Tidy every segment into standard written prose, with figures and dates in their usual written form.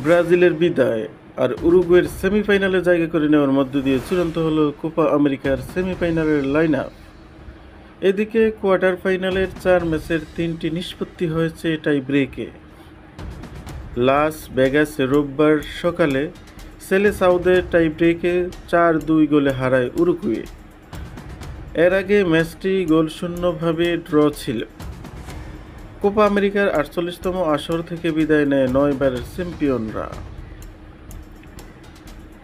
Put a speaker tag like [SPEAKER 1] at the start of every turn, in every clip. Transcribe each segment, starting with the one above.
[SPEAKER 1] ব্রাজিলের বিদায় আর উরুগুয়ের সেমিফাইনালে জায়গা করে নেওয়ার মধ্য দিয়ে চূড়ান্ত হলো কোপা আমেরিকার সেমিফাইনালের লাইন আপ। এদিকে কোয়ার্টার ফাইনালের 4 ম্যাচের 3টি নিষ্পত্তি হয়েছে টাই ব্রেকে। লাস ভেগাসে রোববার সকালে সেলেসাওদে টাই ব্রেকে 4-2 গোলে হারায় উরুগুয়ে। এর আগে ম্যাচটি গোলশূন্যভাবে ড্র ছিল। কোপা আমেরিকার 48তম আসর থেকে বিদায় নেয় 9 বারের চ্যাম্পিয়নরা।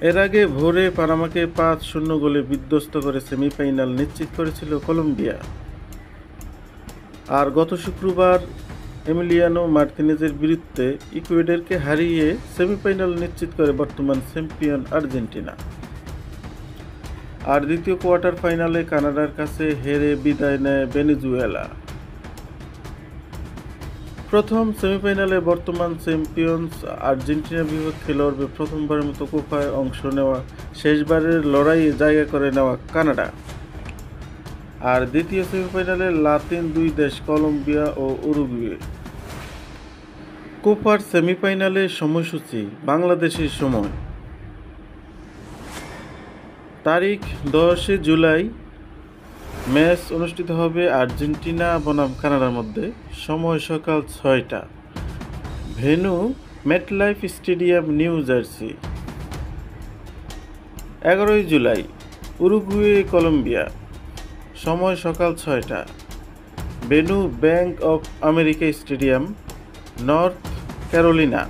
[SPEAKER 1] এর আগে ভোরে পানামাকে 5-0 গোলে বিধ্বস্ত করে সেমিফাইনাল নিশ্চিত করেছিল কলম্বিয়া। আর গত শুক্রবার এমিলিয়ানো মার্তিনেজের বিরুদ্ধে ইকুয়েডরকে হারিয়ে সেমিফাইনাল নিশ্চিত করে বর্তমান চ্যাম্পিয়ন আর্জেন্টিনা। আর দ্বিতীয় কোয়ার্টার ফাইনালে কানাডার কাছে হেরে বিদায় নেয় ভেনেজুয়েলা। প্রথম সেমিফাইনালে বর্তমান চ্যাম্পিয়নস আর্জেন্টিনার বিপক্ষে লড়বে প্রথমবারের মতো কোপায় অংশ নেওয়া শেষবারের লড়াইয়ে জায়গা করে নেওয়া কানাডা। আর দ্বিতীয় সেমিফাইনালে লাতিন দুই দেশ কলম্বিয়া ও উরুগুয়ে। কোপার সেমিফাইনালের সময়সূচি বাংলাদেশের সময় তারিখ 10 জুলাই। ম্যাচ অনুষ্ঠিত হবে আর্জেন্টিনা বনাম কানাডার মধ্যে। সময় সকাল 6টা। Venue MetLife stadium, New Jersey. 11 July Uruguay Colombia. সময় সকাল 6টা। Venue Bank of America stadium, North Carolina.